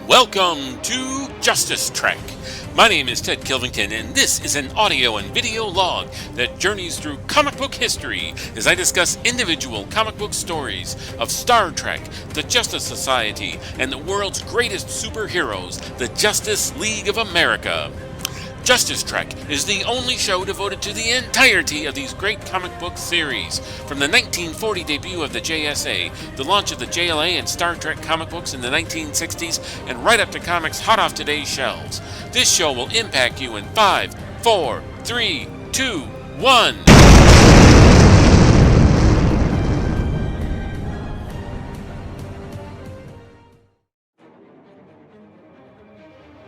Welcome to Justice Trek. My name is Ted Kilvington, and this is an audio and video log that journeys through comic book history as I discuss individual comic book stories of Star Trek, the Justice Society, and the world's greatest superheroes, the Justice League of America. Justice Trek is the only show devoted to the entirety of these great comic book series. From the 1940 debut of the JSA, the launch of the JLA and Star Trek comic books in the 1960s, and right up to comics hot off today's shelves. This show will impact you in 5, 4, 3, 2, 1.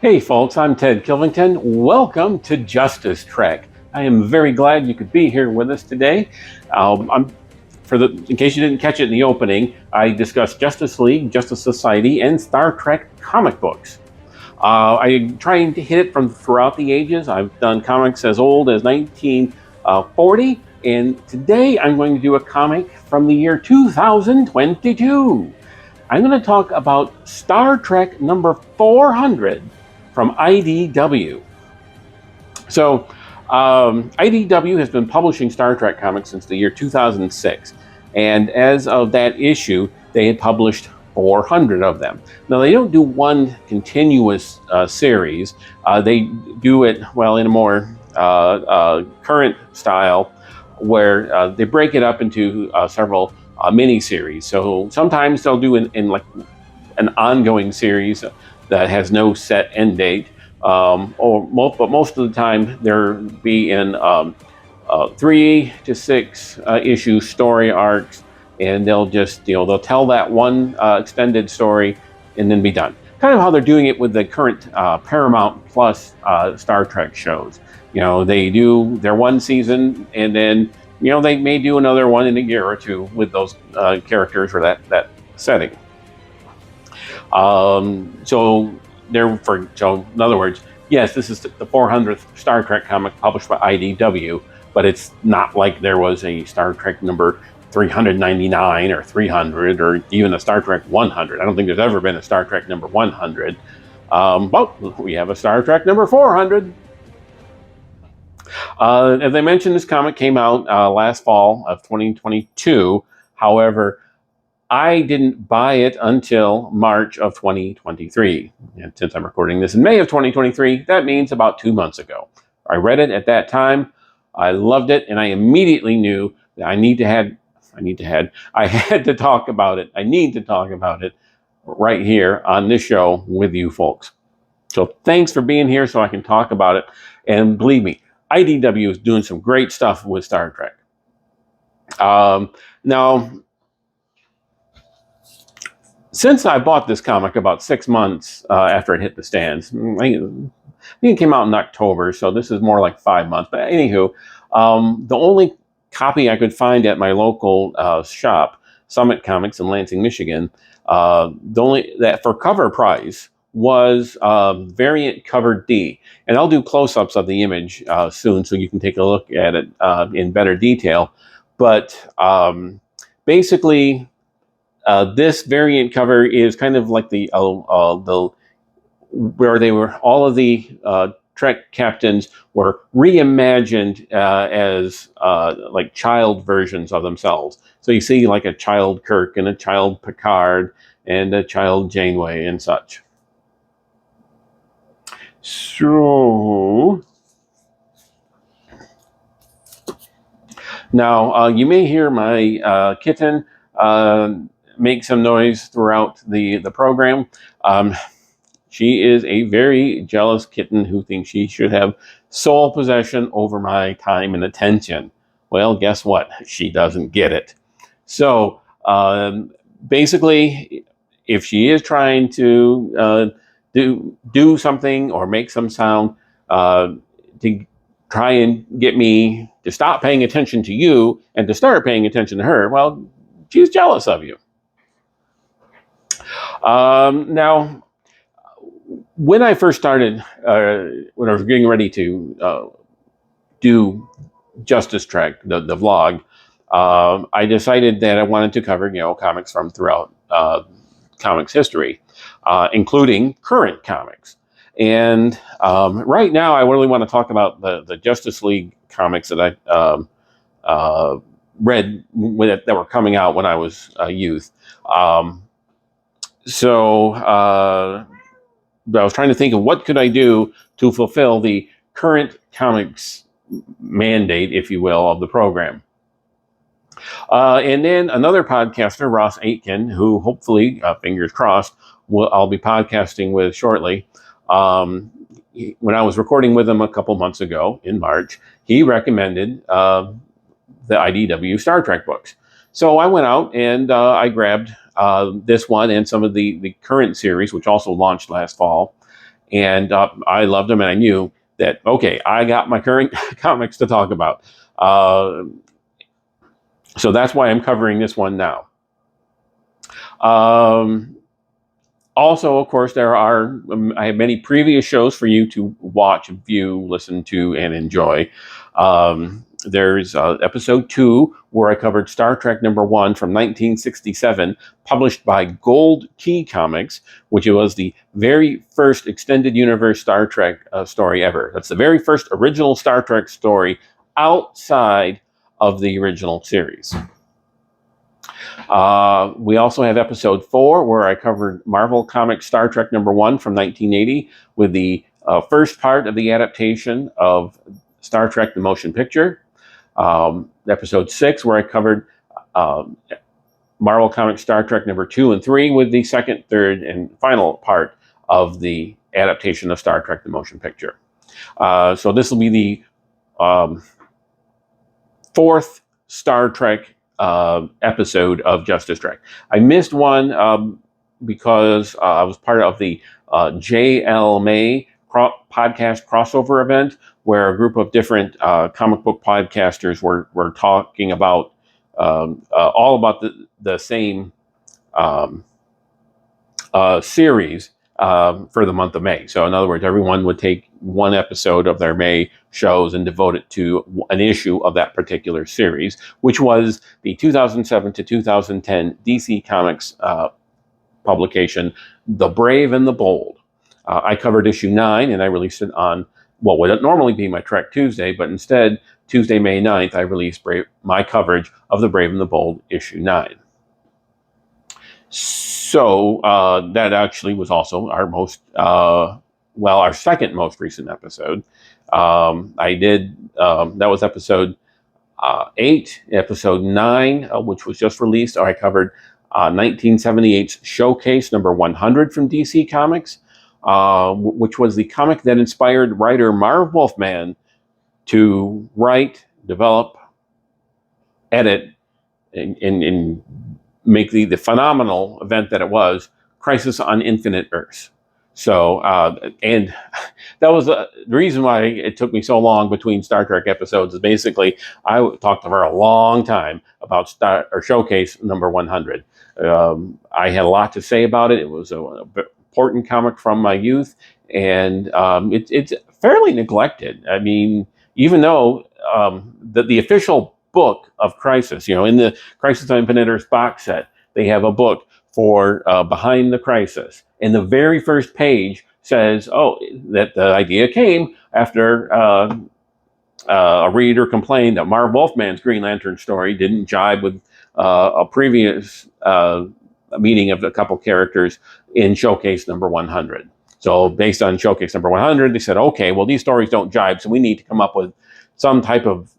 Hey folks, I'm Ted Kilvington. Welcome to Justice Trek. I am very glad you could be here with us today. In case you didn't catch it in the opening, I discussed Justice League, Justice Society, and Star Trek comic books. I'm trying to hit it from throughout the ages. I've done comics as old as 1940, and today I'm going to do a comic from the year 2022. I'm going to talk about Star Trek number 400 from IDW. So, IDW has been publishing Star Trek comics since the year 2006, and as of that issue, they had published 400 of them. Now, they don't do one continuous series. They do it, well, in a more current style, where they break it up into several mini-series. So sometimes they'll do in like an ongoing series that has no set end date, but most of the time they'll be in 3 to 6 issue story arcs, and they'll just they'll tell that one extended story and then be done. Kind of how they're doing it with the current Paramount Plus Star Trek shows. They do their one season, and then they may do another one in a year or two with those characters or that setting. So in other words, yes, this is the 400th Star Trek comic published by IDW, but it's not like there was a Star Trek number 399 or 300 or even a Star Trek 100. I don't think there's ever been a Star Trek number 100. But we have a Star Trek number 400. As I mentioned, this comic came out last fall of 2022. However, I didn't buy it until March of 2023. And since I'm recording this in May of 2023, that means about 2 months ago. I read it at that time. I loved it, and I immediately knew that I had to talk about it. I need to talk about it right here on this show with you folks. So thanks for being here so I can talk about it. And believe me, IDW is doing some great stuff with Star Trek. Now, since I bought this comic about 6 months after it hit the stands, I think it came out in October, so this is more like 5 months. But anywho, the only copy I could find at my local shop, Summit Comics in Lansing, Michigan, that for cover price was variant cover D. And I'll do close-ups of the image soon so you can take a look at it in better detail. But basically, this variant cover is kind of like the where they were all of the Trek captains were reimagined as like child versions of themselves. So you see like a child Kirk and a child Picard and a child Janeway and such. So now you may hear my kitten make some noise throughout the program. She is a very jealous kitten who thinks she should have sole possession over my time and attention. Well, guess what? She doesn't get it. So basically, if she is trying to do something or make some sound to try and get me to stop paying attention to you and to start paying attention to her, well, she's jealous of you. Now, when I first started, when I was getting ready to do Justice Trek, the vlog, I decided that I wanted to cover, comics from throughout comics history, including current comics. And right now, I really want to talk about the Justice League comics that I read that were coming out when I was a youth. So I was trying to think of what could I do to fulfill the current comics mandate, if you will, of the program. And then another podcaster, Ross Aitken, who hopefully, fingers crossed, I'll be podcasting with shortly. When I was recording with him a couple months ago in March, he recommended the IDW Star Trek books. So I went out and I grabbed this one and some of the current series, which also launched last fall. And I loved them, and I knew that, okay, I got my current comics to talk about. So that's why I'm covering this one now. Also, of course, I have many previous shows for you to watch, view, listen to, and enjoy. There's episode 2, where I covered Star Trek #1 from 1967, published by Gold Key Comics, which was the very first extended universe Star Trek story ever. That's the very first original Star Trek story outside of the original series. We also have episode 4, where I covered Marvel Comics Star Trek #1 from 1980, with the first part of the adaptation of Star Trek the Motion Picture. Episode 6, where I covered Marvel Comics Star Trek #2 and 3, with the second, third, and final part of the adaptation of Star Trek the Motion Picture. So this will be the fourth Star Trek episode of Justice Trek. I missed one because I was part of the J.L. May podcast crossover event, where a group of different comic book podcasters were talking about all about the same series for the month of May. So in other words, everyone would take one episode of their May shows and devote it to an issue of that particular series, which was the 2007 to 2010 DC Comics publication, The Brave and the Bold. I covered issue 9, and I released it on what would normally be my Trek Tuesday, but instead, Tuesday, May 9th, I released my coverage of The Brave and the Bold, issue 9. So that actually was also our second most recent episode. That was episode 8, episode 9, which was just released. I covered 1978's Showcase #100 from DC Comics, which was the comic that inspired writer Marv Wolfman to write, develop, edit, and make the phenomenal event that it was, Crisis on Infinite Earths. So, and that was the reason why it took me so long between Star Trek episodes. Is basically I talked to her a long time about Showcase #100. I had a lot to say about it. It was an important comic from my youth, and it's fairly neglected. I mean, even though the official book of Crisis, in the Crisis on Infinite Earths box set, they have a book for Behind the Crisis. And the very first page says, that the idea came after a reader complained that Marv Wolfman's Green Lantern story didn't jibe with a previous meeting of a couple characters in Showcase #100. So based on Showcase #100, they said, okay, well, these stories don't jibe, so we need to come up with some type of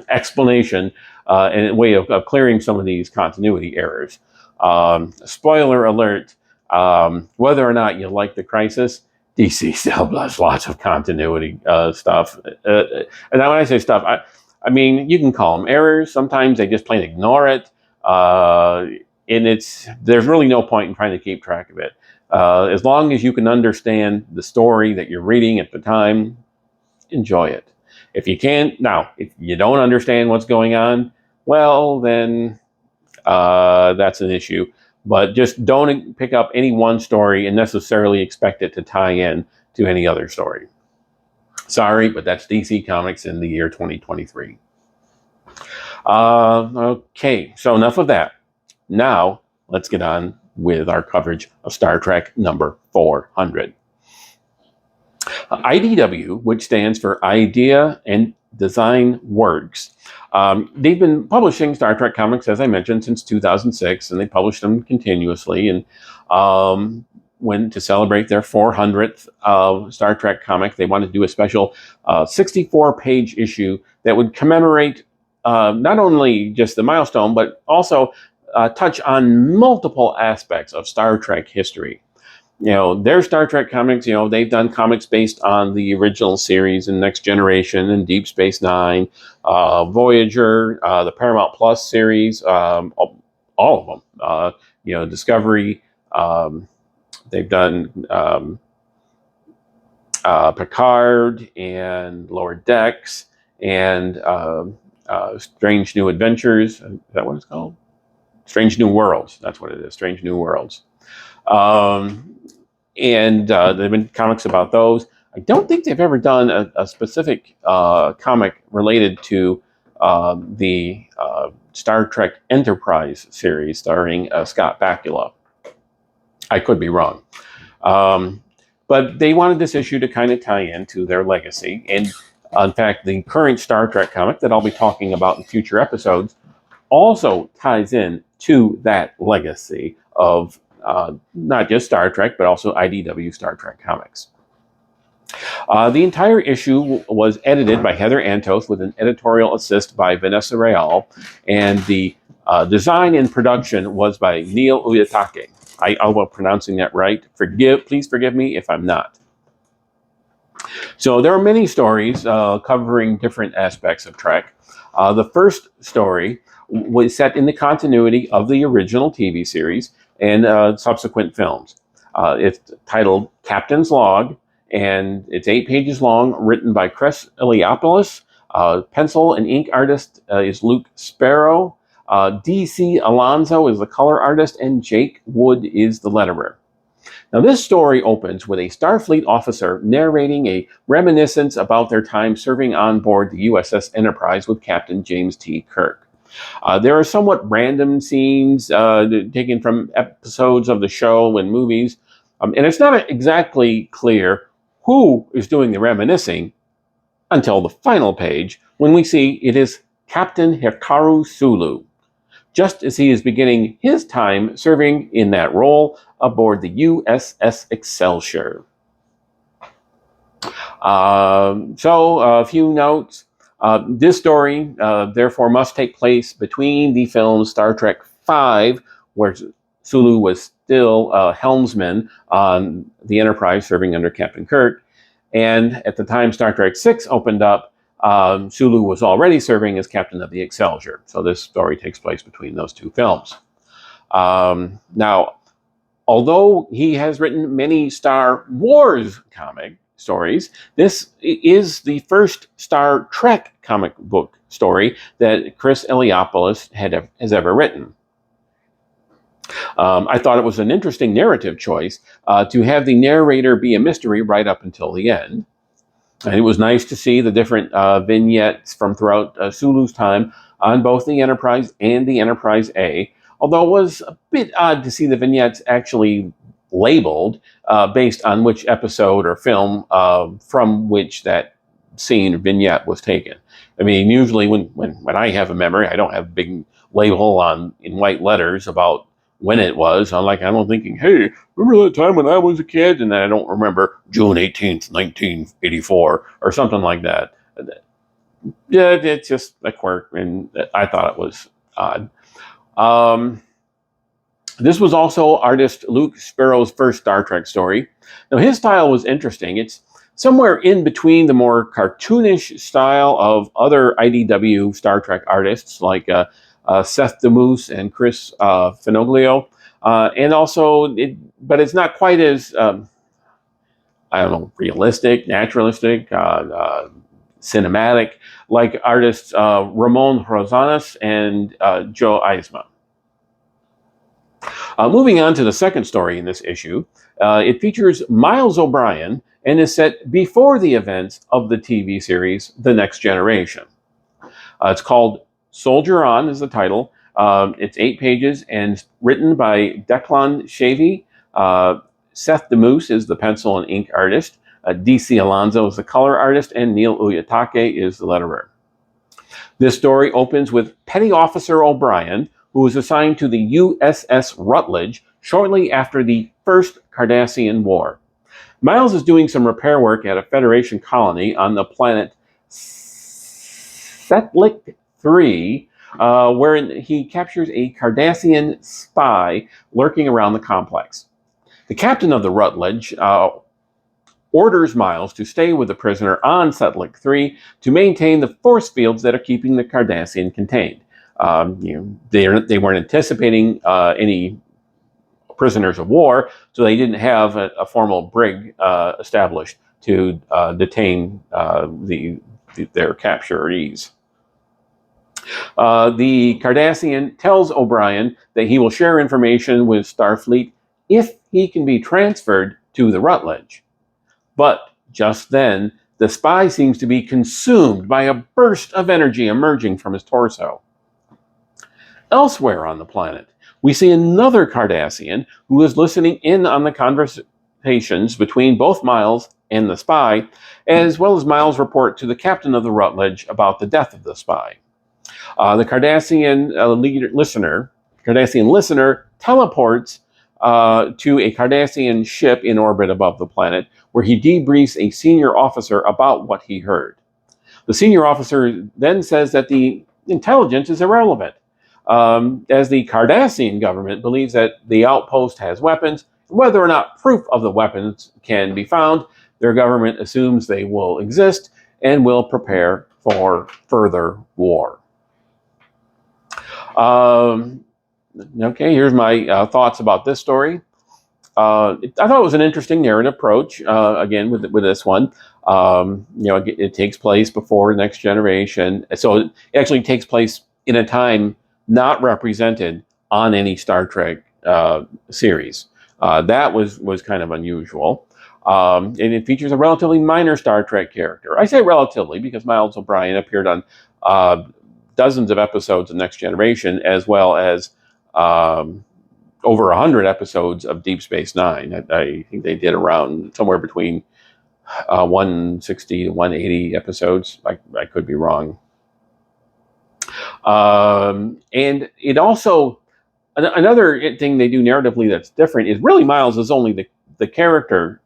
explanation and a way of clearing some of these continuity errors. Spoiler alert, whether or not you like the Crisis, DC still does lots of continuity stuff. And when I say stuff, I mean, you can call them errors. Sometimes they just plain ignore it. And there's really no point in trying to keep track of it. As long as you can understand the story that you're reading at the time, enjoy it. If you can't, if you don't understand what's going on, well, then that's an issue. But just don't pick up any one story and necessarily expect it to tie in to any other story. Sorry, but that's DC Comics in the year 2023. Okay, so enough of that. Now, let's get on with our coverage of Star Trek number 400. IDW, which stands for Idea and Design Works. They've been publishing Star Trek comics, as I mentioned, since 2006, and they publish them continuously. And when to celebrate their 400th Star Trek comic, they wanted to do a special 64-page issue that would commemorate not only just the milestone, but also touch on multiple aspects of Star Trek history. You know, their Star Trek comics, you know, they've done comics based on the original series and Next Generation and Deep Space Nine, Voyager, the Paramount Plus series, all of them. You know, Discovery. They've done Picard and Lower Decks and Strange New Adventures. Is that what it's called? Strange New Worlds. That's what it is. Strange New Worlds. And they've been comics about those. I don't think they've ever done a specific comic related to the Star Trek Enterprise series starring Scott Bakula. I could be wrong. But they wanted this issue to kind of tie into their legacy. And in fact, the current Star Trek comic that I'll be talking about in future episodes also ties in to that legacy of not just Star Trek, but also IDW Star Trek comics. The entire issue was edited by Heather Antos with an editorial assist by Vanessa Real, and the design and production was by Neil Uyatake. I hope I'm pronouncing that right. Please forgive me if I'm not. So there are many stories covering different aspects of Trek. The first story was set in the continuity of the original TV series and subsequent films. It's titled Captain's Log, and it's 8 pages long, written by Chris Eliopoulos. Pencil and ink artist is Luke Sparrow. D.C. Alonso is the color artist, and Jake Wood is the letterer. Now, this story opens with a Starfleet officer narrating a reminiscence about their time serving on board the USS Enterprise with Captain James T. Kirk. There are somewhat random scenes taken from episodes of the show and movies, and it's not exactly clear who is doing the reminiscing until the final page, when we see it is Captain Hikaru Sulu, just as he is beginning his time serving in that role aboard the USS Excelsior. So a few notes. This story, therefore, must take place between the films Star Trek V, where Sulu was still helmsman on the Enterprise serving under Captain Kirk, and at the time Star Trek VI opened up, Sulu was already serving as captain of the Excelsior. So this story takes place between those two films. Now, although he has written many Star Wars comic stories, this is the first Star Trek comic book story that Chris Eliopoulos has ever written. I thought it was an interesting narrative choice to have the narrator be a mystery right up until the end. And it was nice to see the different vignettes from throughout Sulu's time on both the Enterprise and the Enterprise A, although it was a bit odd to see the vignettes actually labeled based on which episode or film from which that scene or vignette was taken. I mean, usually when I have a memory, I don't have a big label in white letters about when it was. I'm thinking, hey, remember that time when I was a kid? And then I don't remember June 18th, 1984 or something like that. Yeah, it's just a quirk, and I thought it was odd. This was also artist Luke Sparrow's first Star Trek story. Now, his style was interesting. It's somewhere in between the more cartoonish style of other IDW Star Trek artists like Seth DeMoose and Chris Finoglio, and also, but it's not quite as realistic, naturalistic, cinematic like artists Ramon Rosales and Joe Eisma. Moving on to the second story in this issue, it features Miles O'Brien and is set before the events of the TV series The Next Generation. It's called Soldier On is the title. It's 8 pages and it's written by Declan Shavy. Seth DeMoose is the pencil and ink artist. DC Alonso is the color artist, and Neil Uyatake is the letterer. This story opens with Petty Officer O'Brien, who was assigned to the USS Rutledge shortly after the First Cardassian War. Miles is doing some repair work at a Federation colony on the planet Setlik 3, where he captures a Cardassian spy lurking around the complex. The captain of the Rutledge orders Miles to stay with the prisoner on Setlik 3 to maintain the force fields that are keeping the Cardassian contained. They weren't anticipating any prisoners of war, so they didn't have a formal brig established to detain their capturees. The Cardassian tells O'Brien that he will share information with Starfleet if he can be transferred to the Rutledge. But just then, the spy seems to be consumed by a burst of energy emerging from his torso. Elsewhere on the planet, we see another Cardassian who is listening in on the conversations between both Miles and the spy, as well as Miles' report to the captain of the Rutledge about the death of the spy. The Cardassian listener teleports to a Cardassian ship in orbit above the planet, where he debriefs a senior officer about what he heard. The senior officer then says that the intelligence is irrelevant, as the Cardassian government believes that the outpost has weapons. Whether or not proof of the weapons can be found, their government assumes they will exist and will prepare for further war. Okay, here's my thoughts about this story. I thought it was an interesting narrative approach. Again, with this one, it takes place before Next Generation, so it actually takes place in a time not represented on any Star Trek series. That was kind of unusual. And it features a relatively minor Star Trek character. I say relatively because Miles O'Brien appeared on dozens of episodes of Next Generation, as well as over 100 episodes of Deep Space Nine. I think they did around somewhere between 160 to 180 episodes. I could be wrong. And it also, another thing they do narratively that's different is really Miles is only the character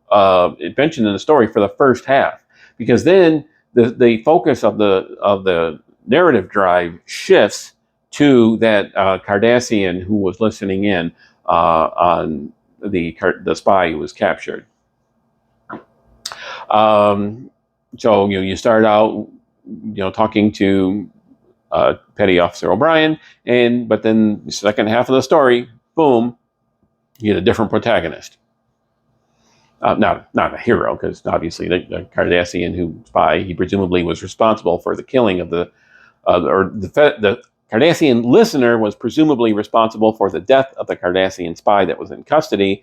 mentioned in the story for the first half, because then the focus of the narrative drive shifts to that Cardassian who was listening in on the spy who was captured. So you start out talking to Petty Officer O'Brien, but then the second half of the story, boom, you get a different protagonist. Not a hero, because obviously the Cardassian spy, he presumably was responsible for the killing of the Cardassian listener was presumably responsible for the death of the Cardassian spy that was in custody.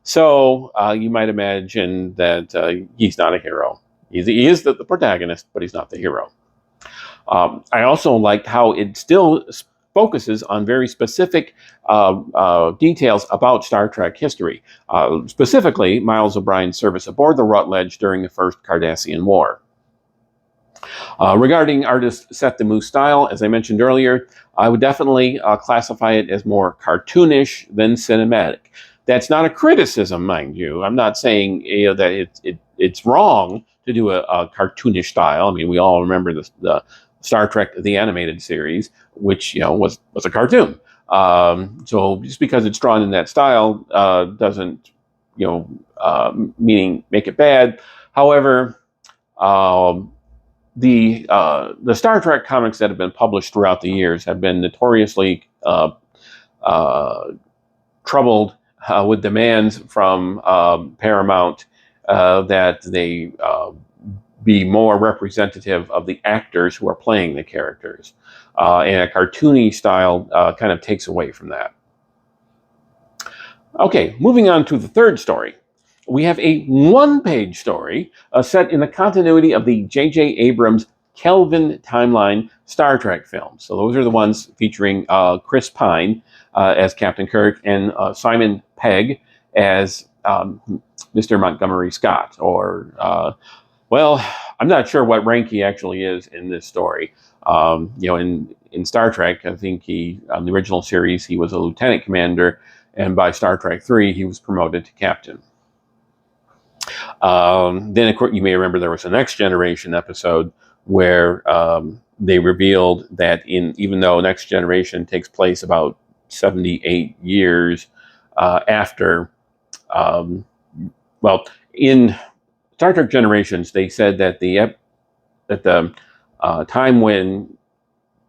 So you might imagine that he's not a hero. He is the protagonist, but he's not the hero. I also liked how it still focuses on very specific details about Star Trek history. Specifically, Miles O'Brien's service aboard the Rutledge during the First Cardassian War. Regarding artist Seth DeMoose's style, as I mentioned earlier, I would definitely classify it as more cartoonish than cinematic. That's not a criticism, mind you. I'm not saying that it's wrong to do a cartoonish style. I mean, we all remember the Star Trek the Animated Series, which was a cartoon. So just because it's drawn in that style doesn't meaning make it bad. However, the Star Trek comics that have been published throughout the years have been notoriously troubled with demands from Paramount that they be more representative of the actors who are playing the characters. And a cartoony style kind of takes away from that. Okay, moving on to the third story. We have a one-page story set in the continuity of the J.J. Abrams Kelvin timeline Star Trek films. So those are the ones featuring Chris Pine as Captain Kirk and Simon Pegg as Mr. Montgomery Scott, or well, I'm not sure what rank he actually is in this story. In Star Trek, I think on the original series, he was a lieutenant commander, and by Star Trek 3, he was promoted to captain. Then, of course, you may remember there was a Next Generation episode where they revealed that even though Next Generation takes place about 78 years after, in Star Trek Generations, they said that the time when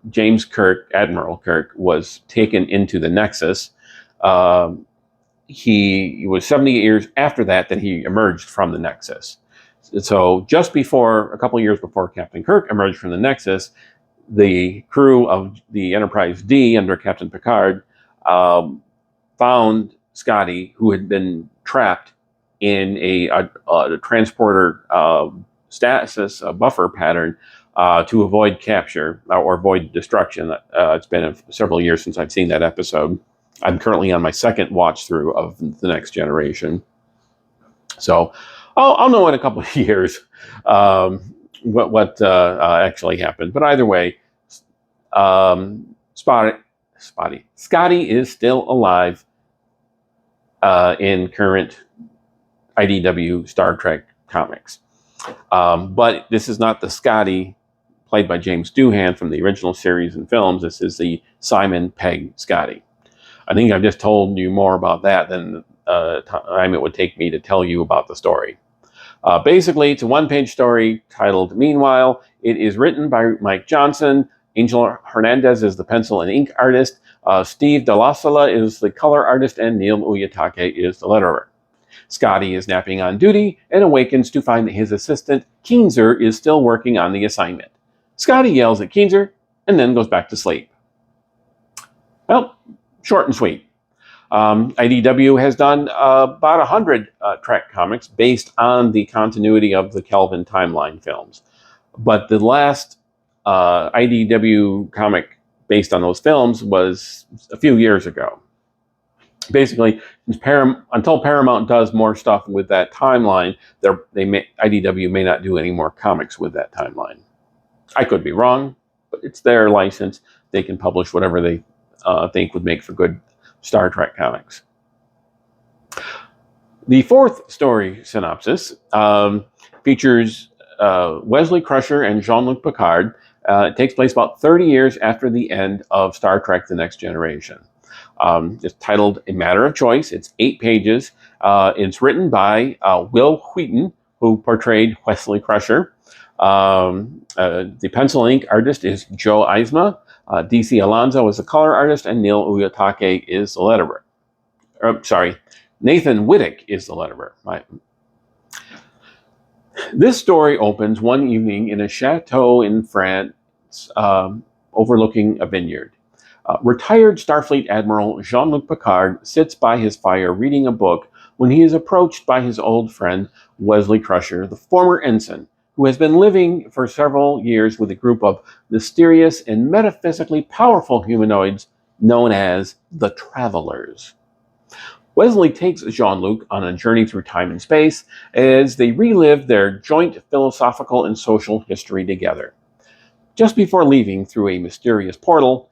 James Kirk, Admiral Kirk, was taken into the Nexus, he was 78 years after that he emerged from the Nexus. So just a couple of years before Captain Kirk emerged from the Nexus, the crew of the Enterprise D under Captain Picard found Scotty, who had been trapped in a transporter stasis buffer pattern to avoid capture or avoid destruction. It's been several years since I've seen that episode. I'm currently on my second watch through of The Next Generation. So I'll know in a couple of years what actually happened. But either way, Scotty is still alive in current IDW Star Trek comics. But this is not the Scotty played by James Doohan from the original series and films. This is the Simon Pegg Scotty. I think I've just told you more about that than time it would take me to tell you about the story. Basically, it's a one-page story titled Meanwhile. It is written by Mike Johnson. Angel Hernandez is the pencil and ink artist. Steve DeLassala is the color artist, and Neil Uyatake is the letterer. Scotty is napping on duty and awakens to find that his assistant, Keenser, is still working on the assignment. Scotty yells at Keenser and then goes back to sleep. Well, short and sweet. IDW has done about 100 Trek comics based on the continuity of the Kelvin timeline films. But the last IDW comic based on those films was a few years ago. Basically, until Paramount does more stuff with that timeline, IDW may not do any more comics with that timeline. I could be wrong, but it's their license. They can publish whatever they think would make for good Star Trek comics. The fourth story synopsis features Wesley Crusher and Jean-Luc Picard. It takes place about 30 years after the end of Star Trek The Next Generation. It's titled A Matter of Choice. It's 8 pages. It's written by Will Wheaton, who portrayed Wesley Crusher. The pencil and ink artist is Joe Eisma. DC Alonso is the color artist, and Neil Uyatake is the letterer. Nathan Wittick is the letterer. This story opens one evening in a chateau in France overlooking a vineyard. Retired Starfleet Admiral Jean-Luc Picard sits by his fire reading a book when he is approached by his old friend Wesley Crusher, the former ensign, who has been living for several years with a group of mysterious and metaphysically powerful humanoids known as the Travelers. Wesley takes Jean-Luc on a journey through time and space as they relive their joint philosophical and social history together. Just before leaving through a mysterious portal,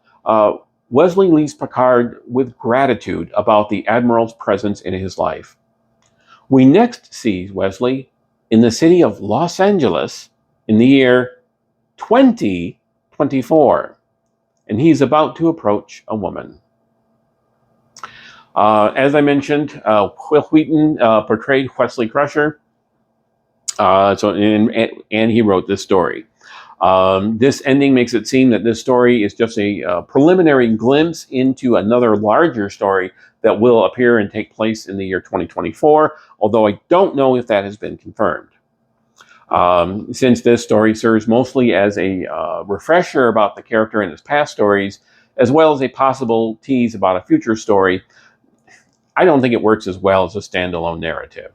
Wesley leaves Picard with gratitude about the Admiral's presence in his life. We next see Wesley in the city of Los Angeles in the year 2024, and he's about to approach a woman. As I mentioned, Will Wheaton portrayed Wesley Crusher, and he wrote this story. This ending makes it seem that this story is just a preliminary glimpse into another larger story that will appear and take place in the year 2024, although I don't know if that has been confirmed. Since this story serves mostly as a refresher about the character in his past stories, as well as a possible tease about a future story, I don't think it works as well as a standalone narrative.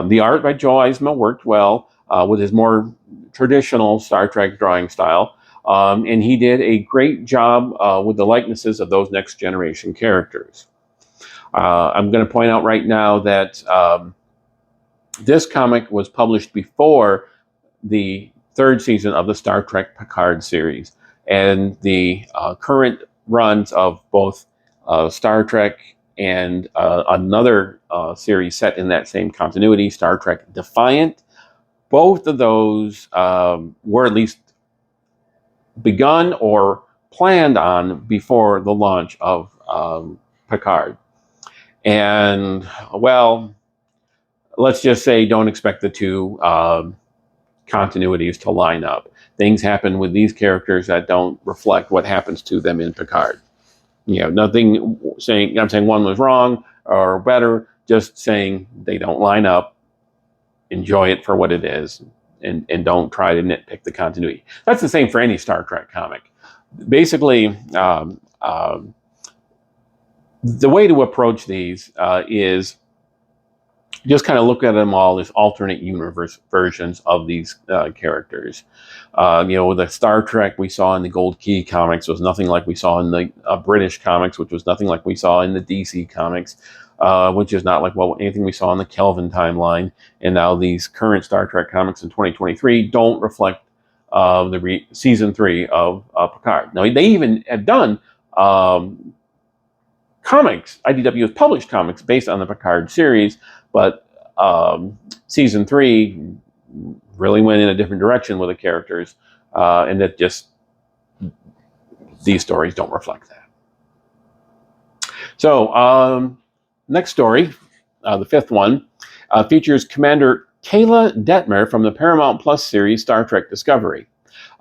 The art by Joe Eisma worked well. with his more traditional Star Trek drawing style. And he did a great job with the likenesses of those next generation characters. I'm going to point out right now that this comic was published before the third season of the Star Trek Picard series. And the current runs of both Star Trek and another series set in that same continuity, Star Trek Defiant, both of those were at least begun or planned on before the launch of Picard. And, well, let's just say don't expect the two continuities to line up. Things happen with these characters that don't reflect what happens to them in Picard. Nothing saying I'm saying one was wrong or better, just saying they don't line up. Enjoy it for what it is, and don't try to nitpick the continuity. That's the same for any Star Trek comic. Basically, the way to approach these is just kind of look at them all as alternate universe versions of these characters. The Star Trek we saw in the Gold Key comics was nothing like we saw in the British comics, which was nothing like we saw in the DC comics, which is not like anything we saw in the Kelvin timeline. And now these current Star Trek comics in 2023 don't reflect season 3 of Picard. Now, they even have done comics. IDW has published comics based on the Picard series, but season 3 really went in a different direction with the characters, and that just these stories don't reflect that. So, next story, the fifth one, features Commander Kayla Detmer from the Paramount Plus series Star Trek Discovery.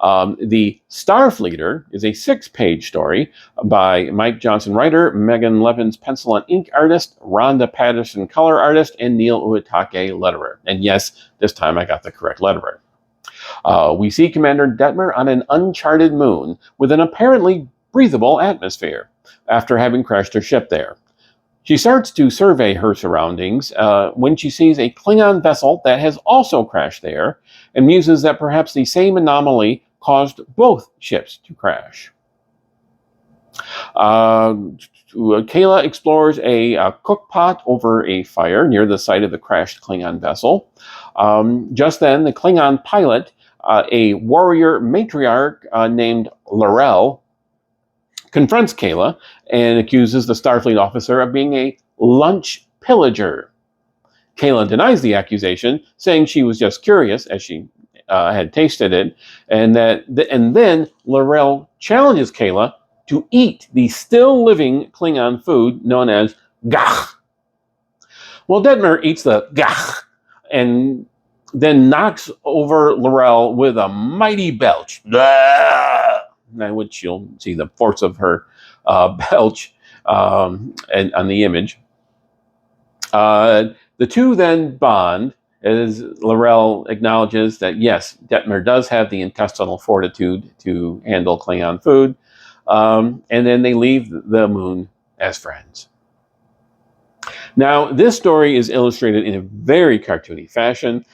The Starfleeter is a 6-page story by Mike Johnson writer, Megan Levins pencil and ink artist, Rhonda Patterson color artist, and Neil Uitake letterer. And yes, this time I got the correct letterer. We see Commander Detmer on an uncharted moon with an apparently breathable atmosphere after having crashed her ship there. She starts to survey her surroundings when she sees a Klingon vessel that has also crashed there and muses that perhaps the same anomaly caused both ships to crash. Kayla explores a cookpot over a fire near the site of the crashed Klingon vessel. Just then, the Klingon pilot, a warrior matriarch named Laurel, confronts Kayla and accuses the Starfleet officer of being a lunch pillager. Kayla denies the accusation, saying she was just curious as she had tasted it, and then Laurel challenges Kayla to eat the still living Klingon food known as gach. Well, Detmer eats the gach and then knocks over Laurel with a mighty belch. In which you'll see the force of her belch and on the image. The two then bond as Laurel acknowledges that, yes, Detmer does have the intestinal fortitude to handle Klingon food, and then they leave the moon as friends. Now, this story is illustrated in a very cartoony fashion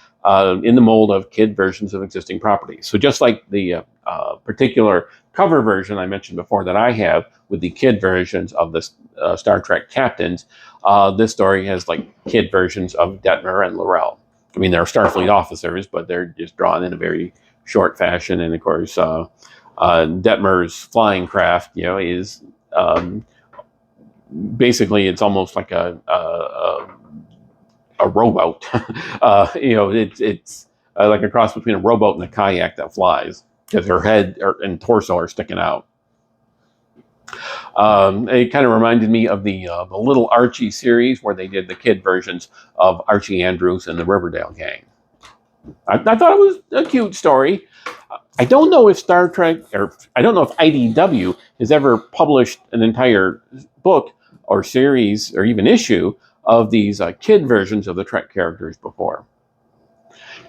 in the mold of kid versions of existing properties. So just like the particular cover version I mentioned before that I have with the kid versions of the Star Trek captains, this story has like kid versions of Detmer and Laurel. I mean, they're Starfleet officers, but they're just drawn in a very short fashion. And of course, Detmer's flying craft, is basically it's almost like a rowboat. It's like a cross between a rowboat and a kayak that flies, because her head and torso are sticking out. It kind of reminded me of the Little Archie series, where they did the kid versions of Archie Andrews and the Riverdale Gang. I thought it was a cute story. I don't know if Star Trek, or I don't know if IDW has ever published an entire book or series or even issue of these kid versions of the Trek characters before.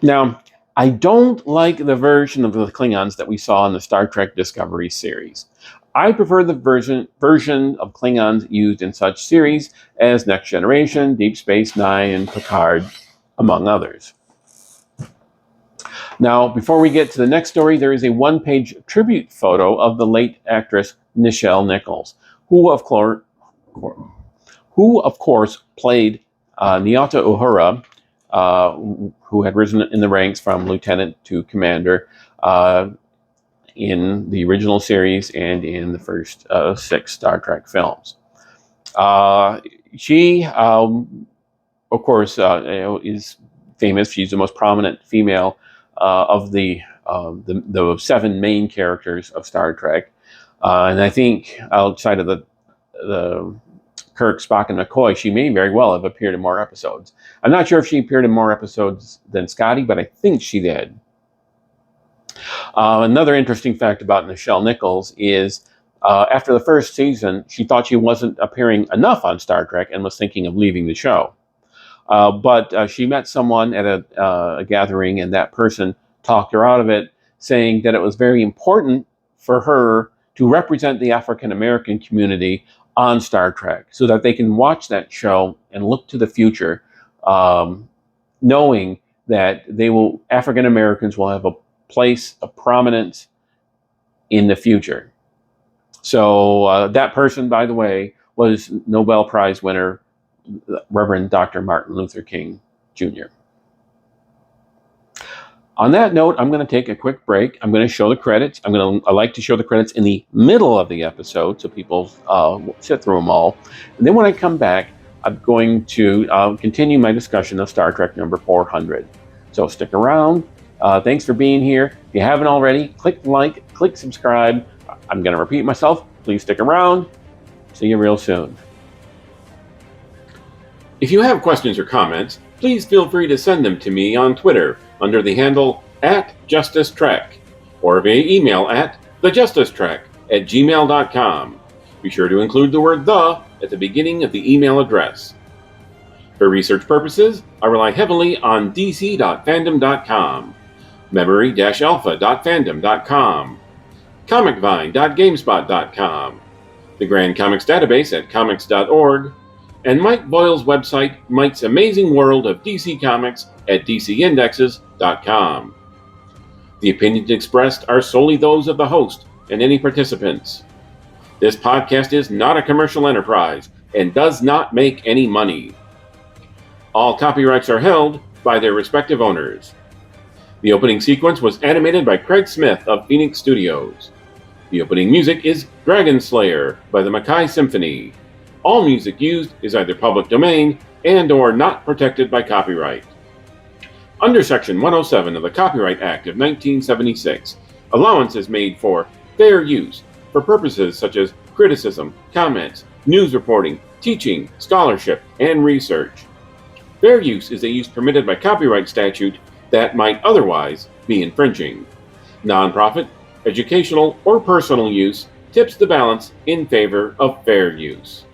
Now, I don't like the version of the Klingons that we saw in the Star Trek Discovery series. I prefer the version of Klingons used in such series as Next Generation, Deep Space Nine, and Picard, among others. Now, before we get to the next story, there is a one-page tribute photo of the late actress Nichelle Nichols, who of course played Nyota Uhura, who had risen in the ranks from lieutenant to commander in the original series and in the first 6 Star Trek films. She, of course, is famous. She's the most prominent female of the 7 main characters of Star Trek, and I think outside of the Kirk, Spock, and McCoy, she may very well have appeared in more episodes. I'm not sure if she appeared in more episodes than Scotty, but I think she did. Another interesting fact about Nichelle Nichols is after the first season, she thought she wasn't appearing enough on Star Trek and was thinking of leaving the show. But she met someone at a gathering, and that person talked her out of it, saying that it was very important for her to represent the African American community on Star Trek so that they can watch that show and look to the future, knowing that African Americans will have a place of prominence in the future. So that person, by the way, was Nobel Prize winner Reverend Dr. Martin Luther King Jr. On that note, I'm going to take a quick break. I'm going to show the credits. I like to show the credits in the middle of the episode so people sit through them all. And then when I come back, I'm going to continue my discussion of Star Trek number 400. So stick around. Thanks for being here. If you haven't already, click like, click subscribe. I'm going to repeat myself. Please stick around. See you real soon. If you have questions or comments, please feel free to send them to me on Twitter under the handle @JusticeTrek or via email at thejusticetrek@gmail.com. Be sure to include the word "the" at the beginning of the email address. For research purposes, I rely heavily on dc.fandom.com, memory-alpha.fandom.com, comicvine.gamespot.com, the Grand Comics Database at comics.org, and Mike Boyle's website, Mike's Amazing World of DC Comics at dcindexes.com. The opinions expressed are solely those of the host and any participants. This podcast is not a commercial enterprise and does not make any money. All copyrights are held by their respective owners. The opening sequence was animated by Craig Smith of Phoenix Studios. The opening music is Dragon Slayer by the Makai Symphony. All music used is either public domain and/or not protected by copyright. Under Section 107 of the Copyright Act of 1976, allowance is made for fair use for purposes such as criticism, comments, news reporting, teaching, scholarship, and research. Fair use is a use permitted by copyright statute that might otherwise be infringing. Nonprofit, educational, or personal use tips the balance in favor of fair use.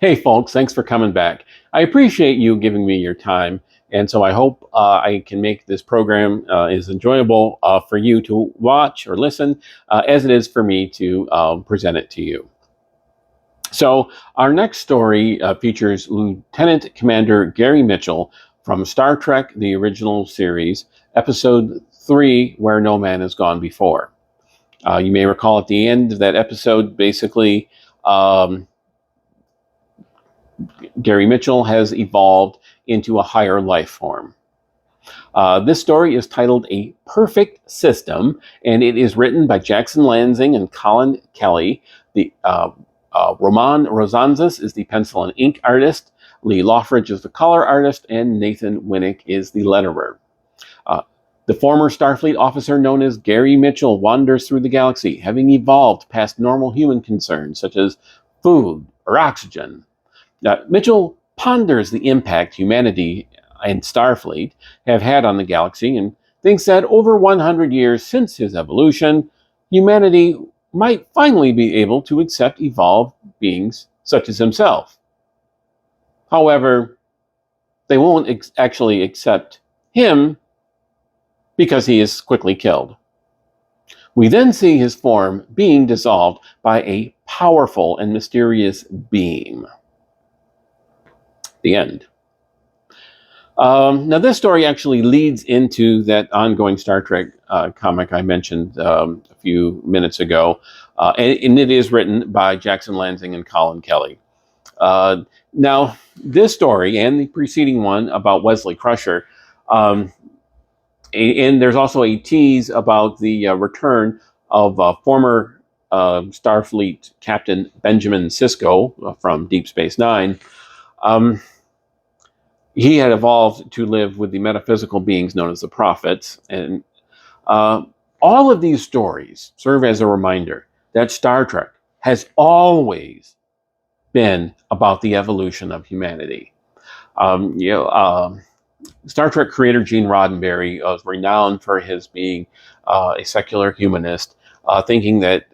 Hey folks, thanks for coming back. I appreciate you giving me your time, and so I hope I can make this program as enjoyable for you to watch or listen as it is for me to present it to you. So our next story features Lieutenant Commander Gary Mitchell from Star Trek, the original series, Episode 3, Where No Man Has Gone Before. You may recall at the end of that episode, basically, Gary Mitchell has evolved into a higher life form. This story is titled A Perfect System, and it is written by Jackson Lansing and Colin Kelly. The Roman Rosanzas is the pencil and ink artist, Lee Loffridge is the color artist, and Nathan Winnick is the letterer. The former Starfleet officer known as Gary Mitchell wanders through the galaxy, having evolved past normal human concerns such as food or oxygen. Mitchell ponders the impact humanity and Starfleet have had on the galaxy and thinks that over 100 years since his evolution, humanity might finally be able to accept evolved beings such as himself. However, they won't actually accept him because he is quickly killed. We then see his form being dissolved by a powerful and mysterious beam. The end. Now, this story actually leads into that ongoing Star Trek comic I mentioned a few minutes ago, and it is written by Jackson Lansing and Colin Kelly. Now, this story and the preceding one about Wesley Crusher, and there's also a tease about the return of former Starfleet Captain Benjamin Sisko from Deep Space Nine. He had evolved to live with the metaphysical beings known as the prophets. And all of these stories serve as a reminder that Star Trek has always been about the evolution of humanity. Star Trek creator Gene Roddenberry was renowned for his being a secular humanist, thinking that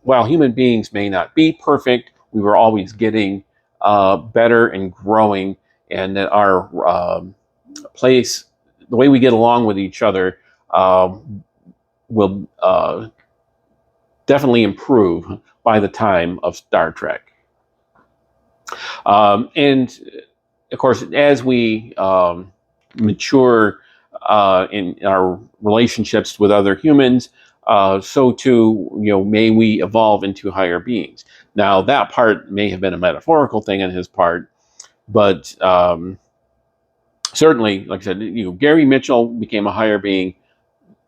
while human beings may not be perfect, we were always getting better and growing, and that our place, the way we get along with each other, will definitely improve by the time of Star Trek. And of course, as we mature in our relationships with other humans, so too, may we evolve into higher beings. Now, that part may have been a metaphorical thing on his part, but certainly, like I said, Gary Mitchell became a higher being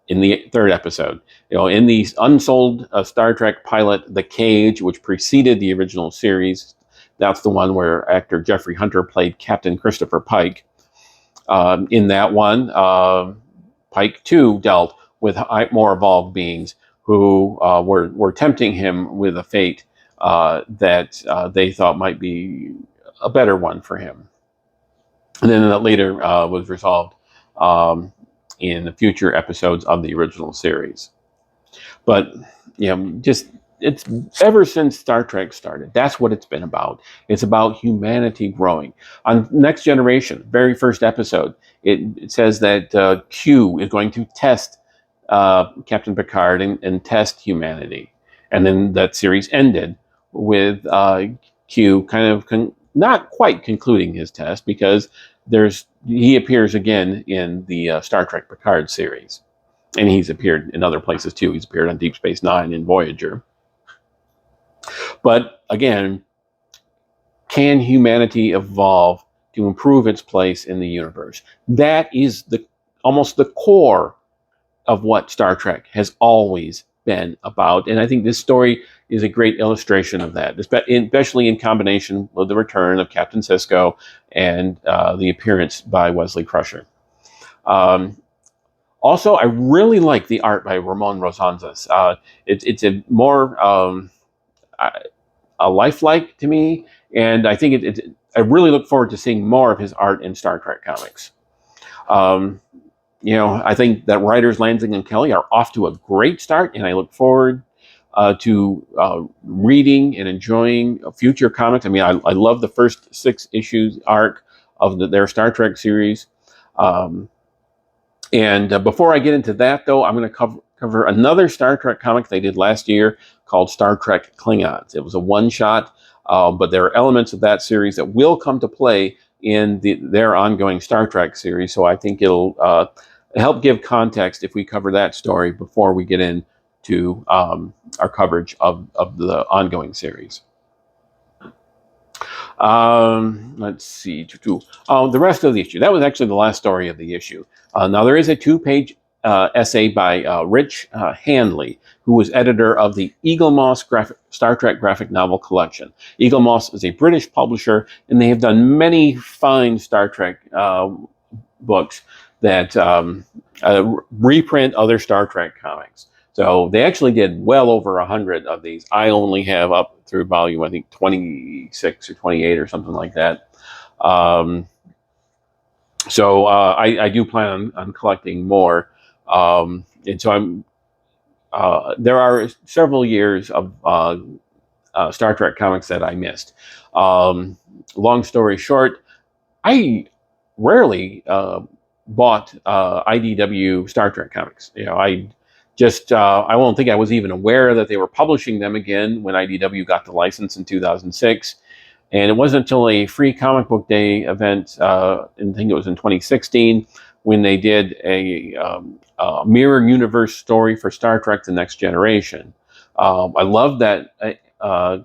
in the third episode. In the unsold Star Trek pilot, The Cage, which preceded the original series, that's the one where actor Jeffrey Hunter played Captain Christopher Pike. In that one, Pike too dealt with more evolved beings who were tempting him with a fate that they thought might be a better one for him. And then that later was resolved in the future episodes of the original series. But it's ever since Star Trek started, that's what it's been about. It's about humanity growing. On Next Generation, very first episode, it says that Q is going to test Captain Picard and test humanity. And then that series ended with Q kind of not quite concluding his test, because he appears again in the Star Trek Picard series. And he's appeared in other places too. He's appeared on Deep Space Nine and Voyager. But again, can humanity evolve to improve its place in the universe? That is almost the core of what Star Trek has always been about. And I think this story is a great illustration of that, especially in combination with the return of Captain Sisko and the appearance by Wesley Crusher. Also, I really like the art by Ramon Rosanzas. It's a more lifelike to me, and I think I really look forward to seeing more of his art in Star Trek comics. I think that writers Lansing and Kelly are off to a great start, and I look forward to reading and enjoying future comics. I mean, I love the first 6 issues arc of their Star Trek series. And before I get into that, though, I'm going to cover another Star Trek comic they did last year called Star Trek Klingons. It was a one-shot, but there are elements of that series that will come to play in their ongoing Star Trek series. So I think it'll help give context if we cover that story before we get into our coverage of the ongoing series. Let's see. The rest of the issue. That was actually the last story of the issue. Now, there is a 2-page essay by Rich Handley, who was editor of the Eagle Moss Star Trek graphic novel collection. Eagle Moss is a British publisher, and they have done many fine Star Trek books that reprint other Star Trek comics. So they actually did well over 100 of these. I only have up through volume, I think, 26 or 28 or something like that. So I do plan on collecting more. And so there are several years of Star Trek comics that I missed. Long story short, I rarely bought IDW Star Trek comics. I won't think I was even aware that they were publishing them again when IDW got the license in 2006. And it wasn't until a free comic book day event, I think it was in 2016, when they did a mirror universe story for Star Trek: The Next Generation. I loved that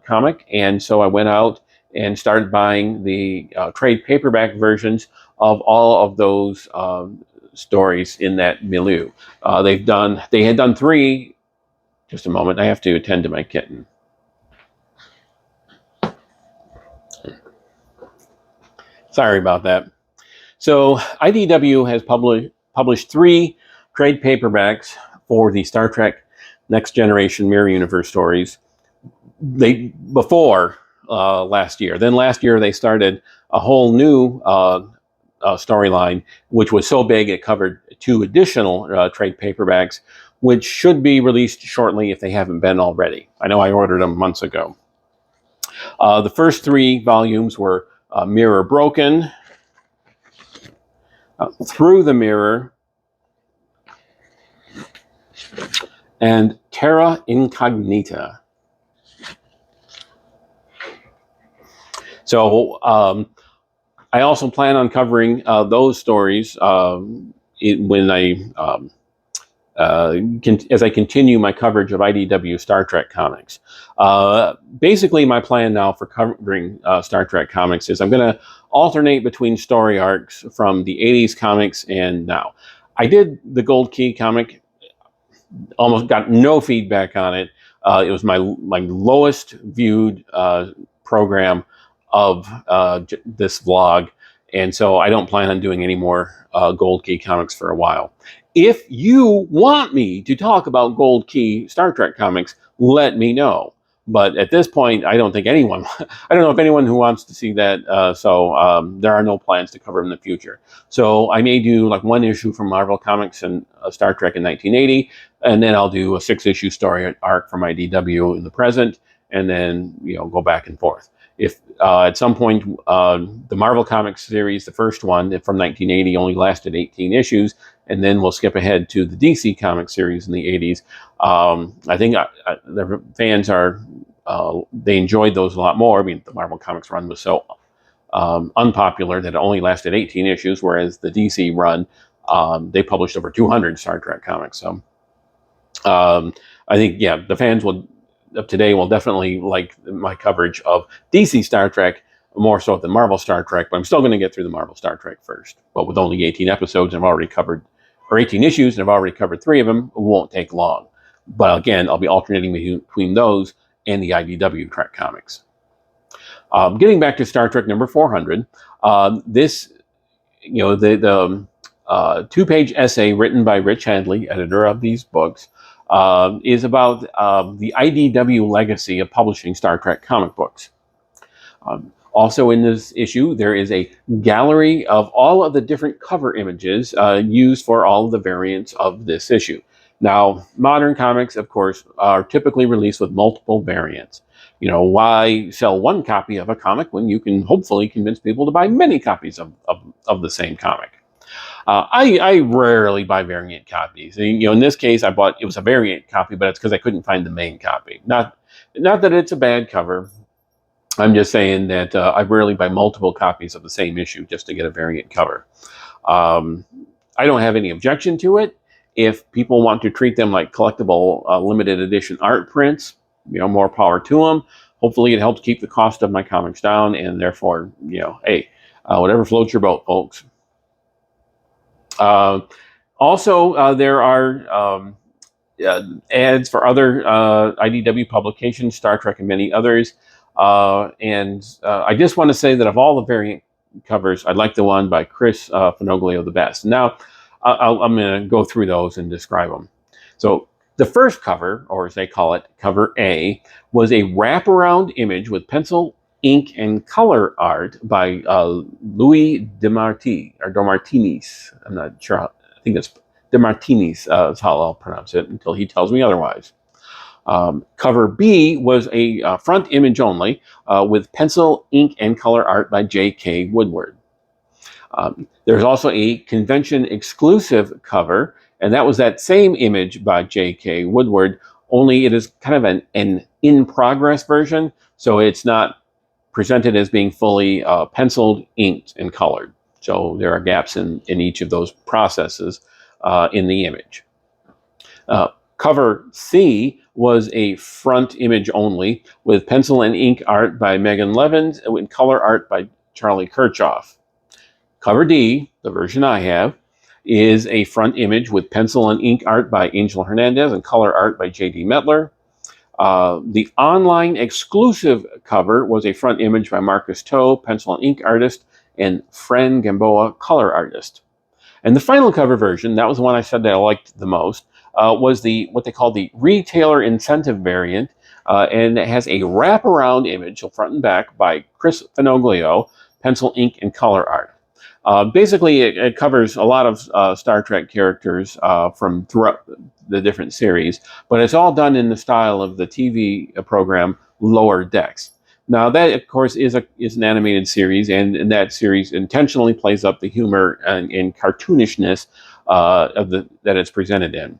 comic, and so I went out and started buying the trade paperback versions of all of those stories in that milieu. They had done three. Just a moment, I have to attend to my kitten. Sorry about that. So IDW has published three trade paperbacks for the Star Trek Next Generation Mirror Universe stories. Before last year. Then last year they started a whole new storyline, which was so big it covered two additional trade paperbacks, which should be released shortly if they haven't been already. I know I ordered them months ago. The first three volumes were Mirror Broken, Through the Mirror, and Terra Incognita. So I also plan on covering those stories when as I continue my coverage of IDW Star Trek comics. Basically, my plan now for covering Star Trek comics is I'm going to alternate between story arcs from the 80s comics and now. I did the Gold Key comic, almost got no feedback on it. It was my lowest viewed program of this vlog, and so I don't plan on doing any more Gold Key comics for a while. If you want me to talk about Gold Key Star Trek comics, let me know. But at this point, I don't think anyone, I don't know if anyone who wants to see that, so there are no plans to cover in the future. So I may do like one issue from Marvel Comics and Star Trek in 1980, and then I'll do a 6-issue story arc from IDW in the present, and then, go back and forth. If at some point the Marvel Comics series, the first one from 1980, only lasted 18 issues, and then we'll skip ahead to the DC Comics series in the 80s. I think the fans they enjoyed those a lot more. I mean, the Marvel Comics run was so unpopular that it only lasted 18 issues, whereas the DC run, they published over 200 Star Trek comics. So I think, the fans of today will definitely like my coverage of DC Star Trek more so than Marvel Star Trek, but I'm still going to get through the Marvel Star Trek first. But with only 18 episodes, I've already covered, or 18 issues, and I've already covered 3 of them, it won't take long. But again, I'll be alternating between those and the IDW Trek comics. Getting back to Star Trek number 400, this, the 2-page essay written by Rich Hadley, editor of these books, is about the IDW legacy of publishing Star Trek comic books. Also in this issue, there is a gallery of all of the different cover images used for all of the variants of this issue. Now, modern comics, of course, are typically released with multiple variants. Why sell one copy of a comic when you can hopefully convince people to buy many copies of the same comic? I rarely buy variant copies. In this case, it was a variant copy, but it's because I couldn't find the main copy. Not that it's a bad cover. I'm just saying that I rarely buy multiple copies of the same issue just to get a variant cover. I don't have any objection to it. If people want to treat them like collectible limited edition art prints, more power to them. Hopefully it helps keep the cost of my comics down, and therefore, hey, whatever floats your boat, folks. Also, there are ads for other IDW publications, Star Trek and many others. And I just want to say that of all the variant covers, I like the one by Chris Finoglio the best. Now, I'm going to go through those and describe them. So the first cover, or as they call it, cover A, was a wraparound image with pencil, ink, and color art by Louis DeMartinis. I'm not sure. I think it's DeMartinis is how I'll pronounce it until he tells me otherwise. Cover B was a front image only with pencil, ink, and color art by J.K. Woodward. There's also a convention exclusive cover, and that was that same image by J.K. Woodward, only it is kind of an in-progress version, so it's not presented as being fully penciled, inked, and colored. So there are gaps in each of those processes in the image. Cover C was a front image only with pencil and ink art by Megan Levins and color art by Charlie Kirchhoff. Cover D, the version I have, is a front image with pencil and ink art by Angel Hernandez and color art by J.D. Mettler. The online exclusive cover was a front image by Marcus Toe, pencil and ink artist, and Fran Gamboa, color artist. And the final cover version, that was the one I said that I liked the most, was what they call the retailer incentive variant, and it has a wraparound image, so front and back, by Chris Finoglio, pencil, ink, and color art. Basically, it covers a lot of Star Trek characters from throughout the different series, but it's all done in the style of the TV program Lower Decks. Now, that, of course, is an animated series, and that series intentionally plays up the humor and cartoonishness that it's presented in.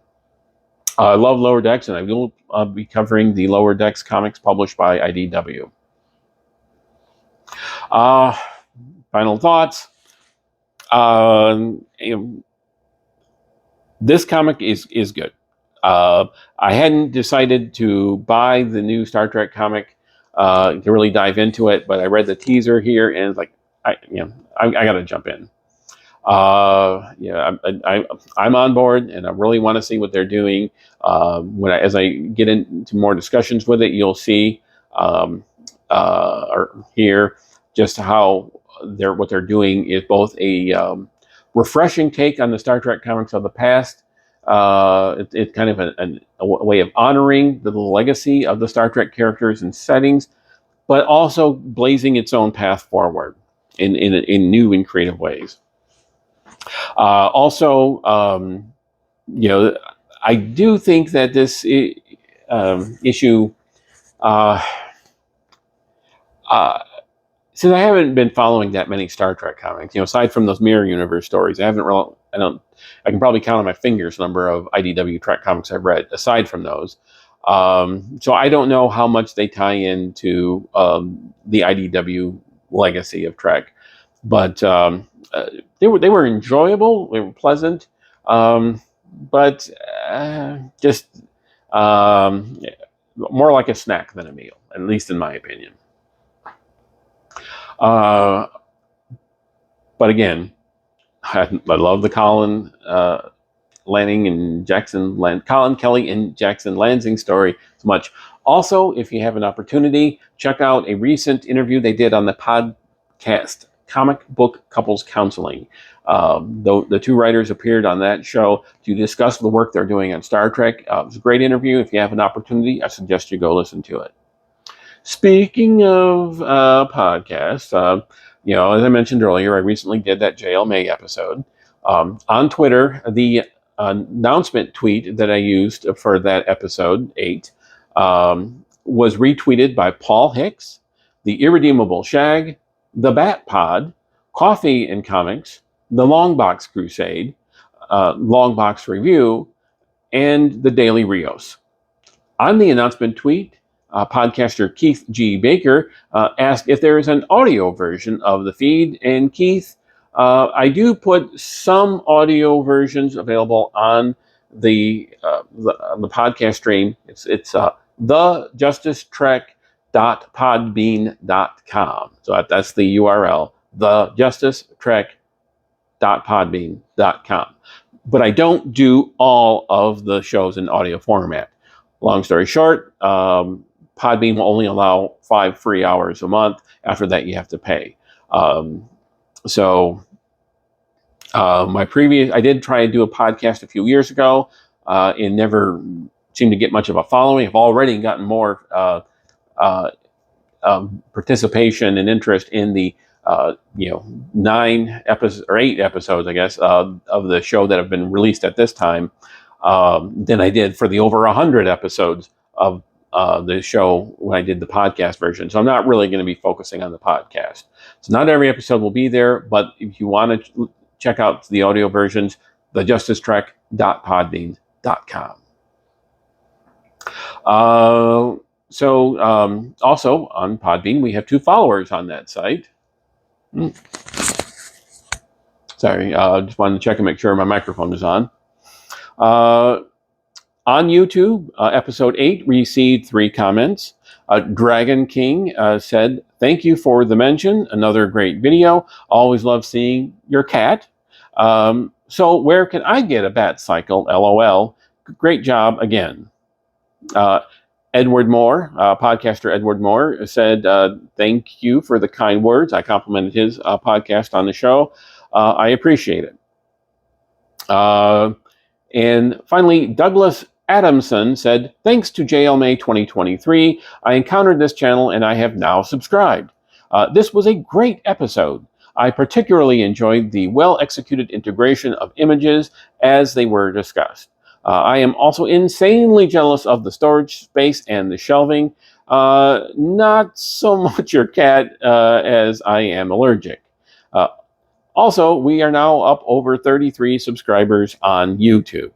I love Lower Decks, and I will be covering the Lower Decks comics published by IDW. Final thoughts. This comic is good. I hadn't decided to buy the new Star Trek comic to really dive into it, but I read the teaser here and it's like, I got to jump in. I'm on board, and I really want to see what they're doing. As I get into more discussions with it, you'll see or hear just how what they're doing is both a refreshing take on the Star Trek comics of the past. It's kind of a way of honoring the legacy of the Star Trek characters and settings, but also blazing its own path forward in new and creative ways. Also, I do think that this issue, since I haven't been following that many Star Trek comics, aside from those mirror universe stories, I can probably count on my fingers the number of IDW Trek comics I've read aside from those. So I don't know how much they tie into the IDW legacy of Trek, but they were enjoyable. They were pleasant, but just more like a snack than a meal, at least in my opinion. But again, I love the Colin Kelly and Jackson Lansing story so much. Also, if you have an opportunity, check out a recent interview they did on the podcast Comic Book Couples Counseling. The two writers appeared on that show to discuss the work they're doing on Star Trek. It was a great interview. If you have an opportunity, I suggest you go listen to it. Speaking of podcasts, as I mentioned earlier, I recently did that JL May episode. On Twitter, the announcement tweet that I used for that episode 8 was retweeted by Paul Hicks, the Irredeemable Shag, the Bat Pod, Coffee and Comics, the Longbox Crusade, Longbox Review, and the Daily Rios. On the announcement tweet, podcaster Keith G. Baker asked if there is an audio version of the feed. And Keith, I do put some audio versions available on the podcast stream. It's thejusticetrek.podbean.com. So that's the URL, thejusticetrek.podbean.com. But I don't do all of the shows in audio format. Long story short, Podbean will only allow 5 free hours a month. After that, you have to pay. I did try to do a podcast a few years ago. It never seemed to get much of a following. I've already gotten more participation and interest in the 9 episodes or 8 episodes, I guess, of the show that have been released at this time than I did for the over 100 episodes of the show when I did the podcast version. So I'm not really going to be focusing on the podcast. So not every episode will be there, but if you want to check out the audio versions, thejusticetrek.podbean.com. So also on Podbean, we have 2 followers on that site. Sorry, just wanted to check and make sure my microphone is on. On YouTube, episode 8 received 3 comments. Dragon King said, "Thank you for the mention. Another great video. Always love seeing your cat. So where can I get a bat cycle? LOL. Great job again." Edward Moore, podcaster Edward Moore, said, "Thank you for the kind words. I complimented his podcast on the show. I appreciate it." And finally, Douglas Adamson said, "Thanks to JLMay 2023, I encountered this channel and I have now subscribed. This was a great episode. I particularly enjoyed the well-executed integration of images as they were discussed. I am also insanely jealous of the storage space and the shelving. Not so much your cat, as I am allergic. Also, we are now up over 33 subscribers on YouTube.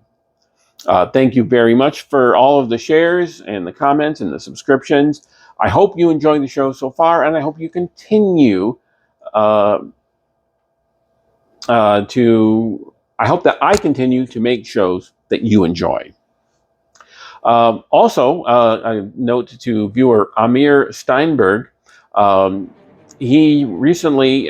Thank you very much for all of the shares and the comments and the subscriptions. I hope you enjoy the show so far, and I hope you continue I hope that I continue to make shows that you enjoy. Also, a note to viewer Amir Steinberg. He recently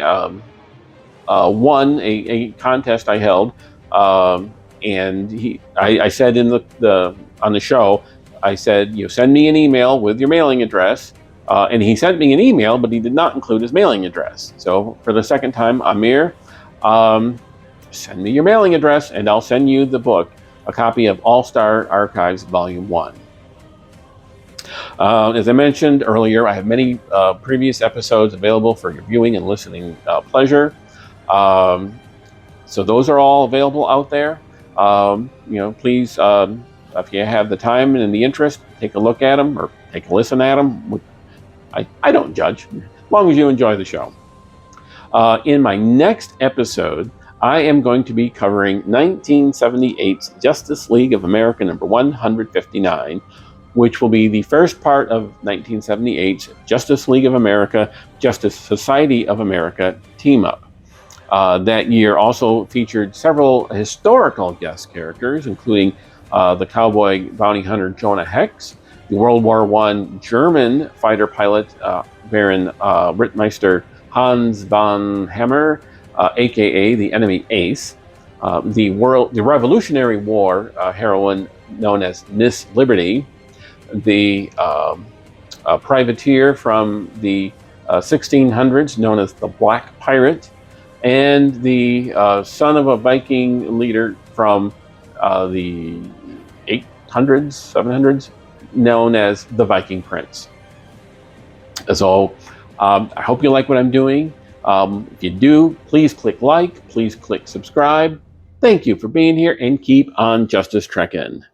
won a contest I held, and I said in on the show, I said, send me an email with your mailing address, and he sent me an email, but he did not include his mailing address. So for the second time, Amir, send me your mailing address, and I'll send you the book, a copy of All-Star Archives Volume 1. As I mentioned earlier, I have many previous episodes available for your viewing and listening pleasure. So those are all available out there. Please, if you have the time and the interest, take a look at them or take a listen at them. I don't judge, as long as you enjoy the show. In my next episode, I am going to be covering 1978's Justice League of America number 159, which will be the first part of 1978's Justice League of America, Justice Society of America team-up. That year also featured several historical guest characters, including the cowboy bounty hunter Jonah Hex, the World War I German fighter pilot Baron Rittmeister Hans von Hammer, aka the enemy Ace, the Revolutionary War heroine known as Miss Liberty, the privateer from the 1600s known as the Black Pirate, and the son of a Viking leader from the 800s, 700s, known as the Viking Prince. So I hope you like what I'm doing. If you do, please click like, please click subscribe. Thank you for being here, and keep on Justice Trekking.